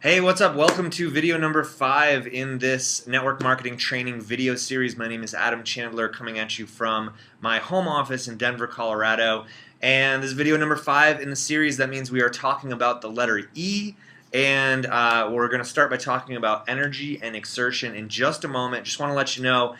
Hey, what's up? Welcome to video number 5 in this network marketing training video series. My name is Adam Chandler, coming at you from my home office in Denver, Colorado. And this is video number 5 in the series. That means we are talking about the letter E, and we're going to start by talking about energy and exertion in just a moment. Just want to let you know,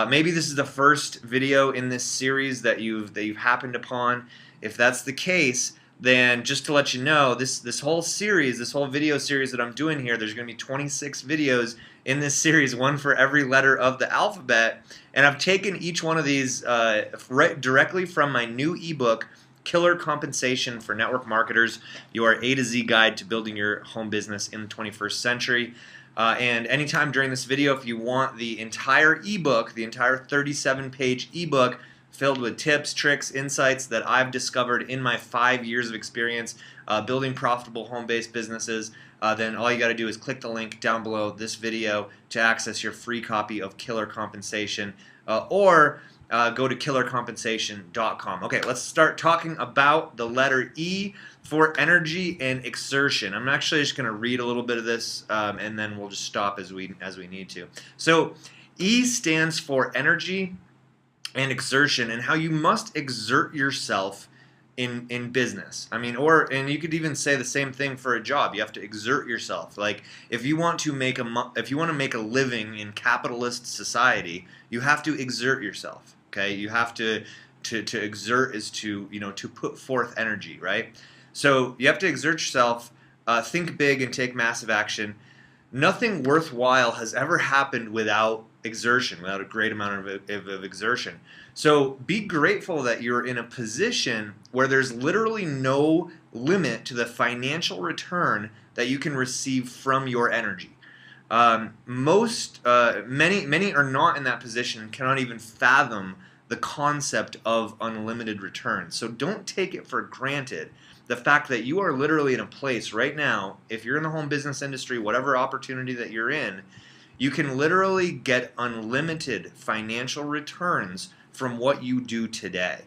maybe this is the first video in this series that you've happened upon. If that's the case, then just to let you know, this whole series, this whole video series that I'm doing here, there's going to be 26 videos in this series, one for every letter of the alphabet, and I've taken each one of these right directly from my new ebook, Killer Compensation for Network Marketers, your A to Z guide to building your home business in the 21st century. And anytime during this video, if you want the entire ebook, the entire 37-page ebook, filled with tips, tricks, insights that I've discovered in my 5 years of experience building profitable home-based businesses, then all you got to do is click the link down below this video to access your free copy of Killer Compensation, or go to killercompensation.com. Okay, let's start talking about the letter E for energy and exertion. I'm actually just going to read a little bit of this, and then we'll just stop as we need to. So E stands for energy and exertion, and how you must exert yourself in business. I mean, and you could even say the same thing for a job. You have to exert yourself. Like if you want to make a living in capitalist society, you have to exert yourself. Okay, you have to exert is to put forth energy, right? So you have to exert yourself, think big, and take massive action. Nothing worthwhile has ever happened without exertion, without a great amount of exertion. So be grateful that you're in a position where there's literally no limit to the financial return that you can receive from your energy. Many are not in that position and cannot even fathom the concept of unlimited returns. So don't take it for granted. The fact that you are literally in a place right now, if you're in the home business industry, whatever opportunity that you're in, you can literally get unlimited financial returns from what you do today.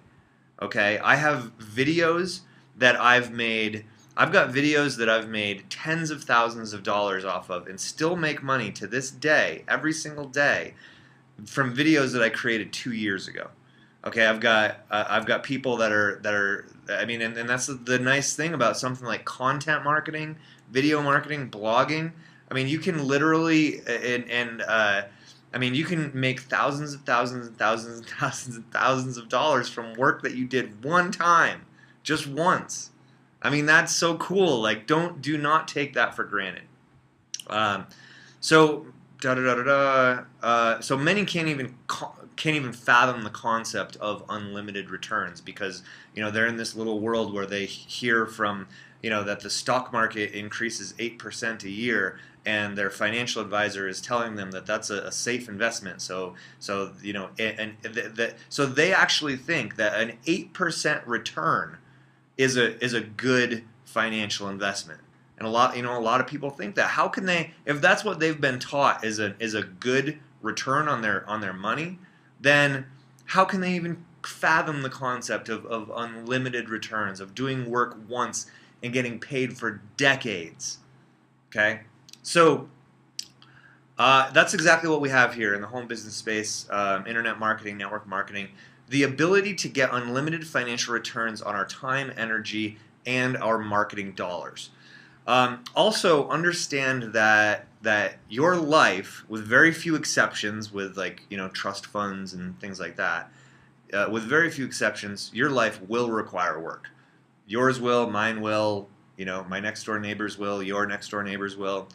Okay, I have videos that I've made. I've got videos that I've made tens of thousands of dollars off of and still make money to this day, every single day, from videos that I created 2 years ago. Okay, I've got people that are I mean, and that's the nice thing about something like content marketing, video marketing, blogging. I mean, you can literally I mean, you can make thousands and thousands and thousands and thousands and thousands of dollars from work that you did one time, just once. I mean, that's so cool. Like, do not take that for granted. So so many can't even fathom the concept of unlimited returns because they're in this little world where they hear from that the stock market increases 8% a year, and their financial advisor is telling them that that's a safe investment. So they actually think that an 8% return is a good financial investment. And a lot of people think that. How can they, if that's what they've been taught is a good return on their money, then how can they even fathom the concept of unlimited returns, of doing work once and getting paid for decades? Okay, so that's exactly what we have here in the home business space, internet marketing, network marketing, the ability to get unlimited financial returns on our time, energy, and our marketing dollars. Also, understand that your life, with very few exceptions, with trust funds and things like that, with very few exceptions, your life will require work. Yours will, mine will, my next door neighbors will, your next door neighbors will.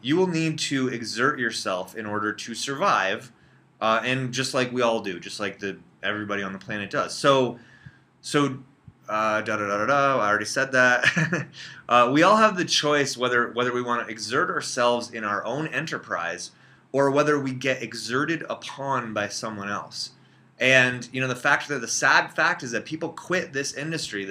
You will need to exert yourself in order to survive, and just like we all do, just like everybody on the planet does. So. I already said that. We all have the choice whether we want to exert ourselves in our own enterprise or whether we get exerted upon by someone else. And the sad fact is that people quit this industry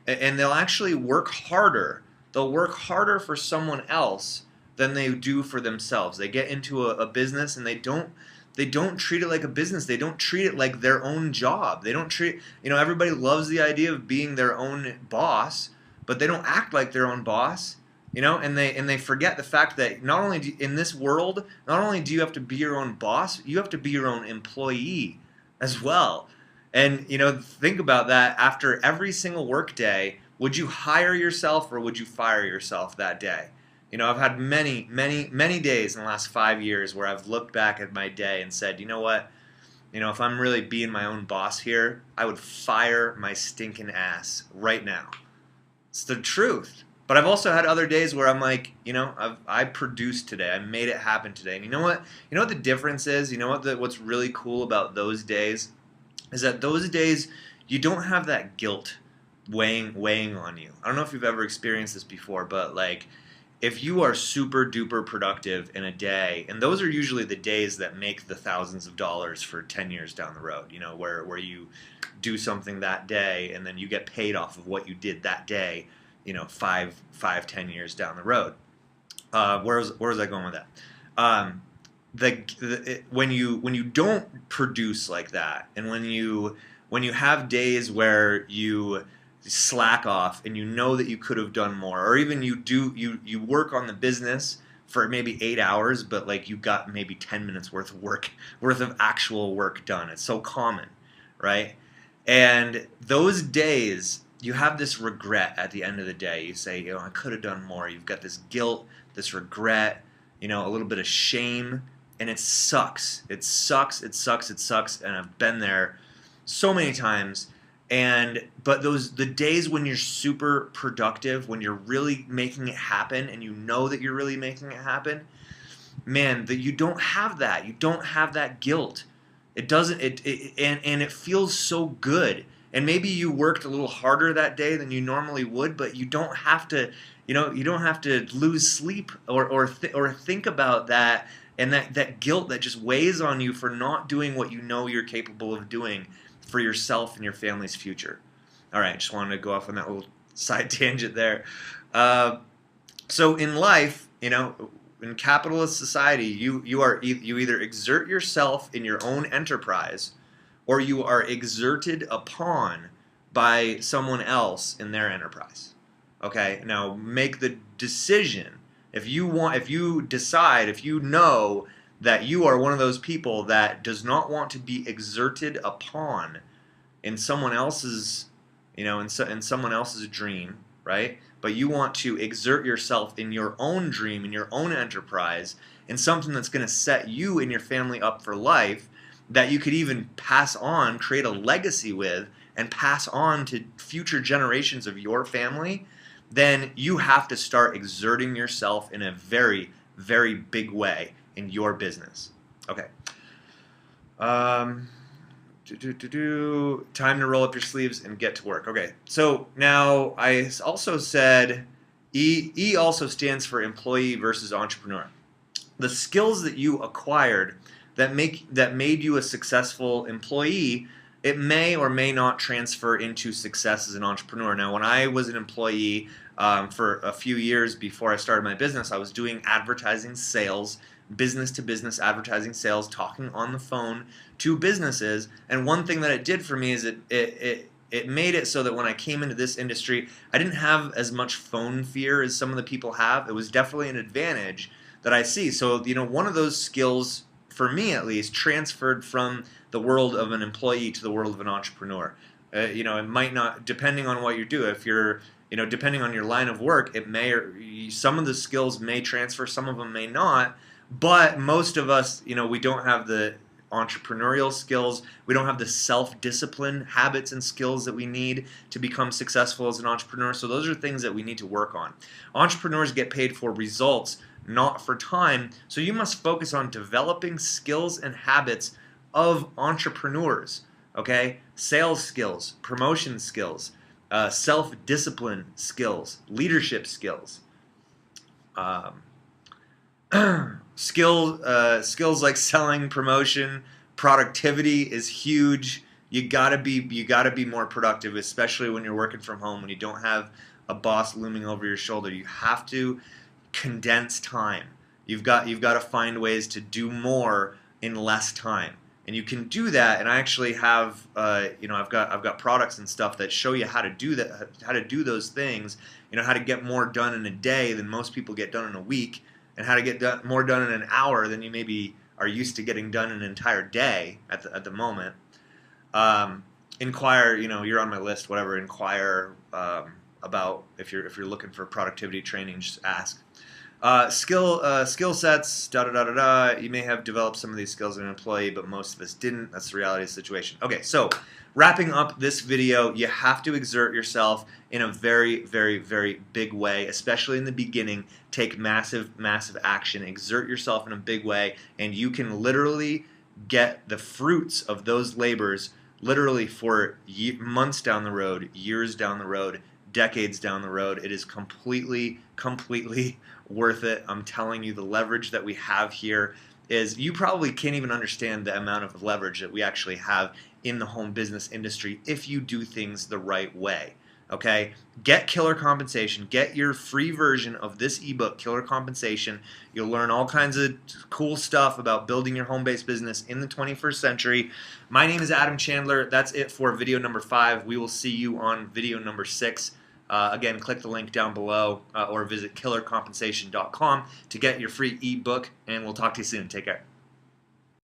and they'll actually work harder. They'll work harder for someone else than they do for themselves. They get into a business and they don't treat it like a business. They don't treat it like their own job. They don't treat, everybody loves the idea of being their own boss, but they don't act like their own boss. and they forget the fact that not only in this world, not only do you have to be your own boss, you have to be your own employee as well. And think about that. After every single work day, would you hire yourself or would you fire yourself that day? I've had many days in the last 5 years where I've looked back at my day and said, you know what? If I'm really being my own boss here, I would fire my stinking ass right now. It's the truth. But I've also had other days where I'm like, I produced today. I made it happen today. And you know what? You know what the difference is? You know what's really cool about those days is that those days you don't have that guilt weighing on you. I don't know if you've ever experienced this before, but like if you are super duper productive in a day, and those are usually the days that make the thousands of dollars for 10 years down the road, where you do something that day and then you get paid off of what you did that day, 10 years down the road. Where was I going with that? When you don't produce like that, and when you have days where you slack off and you know that you could have done more, or even you work on the business for maybe 8 hours, but like you got maybe 10 minutes worth of actual work done. It's so common, right? And those days you have this regret at the end of the day. You say, I could have done more. You've got this guilt, this regret, a little bit of shame, and it sucks. It sucks. And I've been there so many times. But the days when you're super productive, when you're really making it happen, and you know that you're really making it happen, man, that you don't have that. You don't have that guilt. It doesn't. And it feels so good. And maybe you worked a little harder that day than you normally would, but you don't have to. You don't have to lose sleep or think about that, and that guilt that just weighs on you for not doing what you know you're capable of doing for yourself and your family's future. All right, just wanted to go off on that little side tangent there. So in life, in capitalist society, you either exert yourself in your own enterprise, or you are exerted upon by someone else in their enterprise. Okay, now make the decision. If you know that you are one of those people that does not want to be exerted upon in someone else's, in someone else's dream, right? But you want to exert yourself in your own dream, in your own enterprise, in something that's going to set you and your family up for life, that you could even pass on, create a legacy with, and pass on to future generations of your family, then you have to start exerting yourself in a very, very big way in your business. Okay. Time to roll up your sleeves and get to work. Okay. So now I also said E also stands for employee versus entrepreneur. The skills that you acquired that made you a successful employee, it may or may not transfer into success as an entrepreneur. Now, when I was an employee for a few years before I started my business, I was doing advertising sales, business-to-business advertising sales, talking on the phone to businesses. And one thing that it did for me is it made it so that when I came into this industry, I didn't have as much phone fear as some of the people have. It was definitely an advantage that I see. So, one of those skills, for me at least, transferred from the world of an employee to the world of an entrepreneur. It might not, depending on what you do. If you're, depending on your line of work, it may, or some of the skills may transfer, some of them may not. But most of us, we don't have the entrepreneurial skills. We don't have the self-discipline habits and skills that we need to become successful as an entrepreneur. So those are things that we need to work on. Entrepreneurs get paid for results, not for time. So you must focus on developing skills and habits of entrepreneurs. Okay? Sales skills, promotion skills, self-discipline skills, leadership skills. Skills like selling, promotion, productivity is huge. You gotta be more productive, especially when you're working from home, when you don't have a boss looming over your shoulder. You have to condense time. You've got to find ways to do more in less time. And you can do that, and I actually have, I've got products and stuff that show you how to do that, how to do those things. How to get more done in a day than most people get done in a week, and how to get more done in an hour than you maybe are used to getting done in an entire day at the moment. Inquire, you're on my list, whatever. Inquire about if you're looking for productivity training, just ask. Skill sets, da da da da da. You may have developed some of these skills as an employee, but most of us didn't. That's the reality of the situation. Okay, so wrapping up this video, you have to exert yourself in a very, very, very big way, especially in the beginning. Take massive, massive action. Exert yourself in a big way, and you can literally get the fruits of those labors literally for months down the road, years down the road, decades down the road. It is completely, completely worth it. I'm telling you, the leverage that we have here is, you probably can't even understand the amount of leverage that we actually have in the home business industry if you do things the right way. Okay? Get Killer Compensation. Get your free version of this ebook, Killer Compensation. You'll learn all kinds of cool stuff about building your home-based business in the 21st century. My name is Adam Chandler. That's it for video number 5. We will see you on video number 6. Again, click the link down below or visit killercompensation.com to get your free ebook, and we'll talk to you soon. Take care.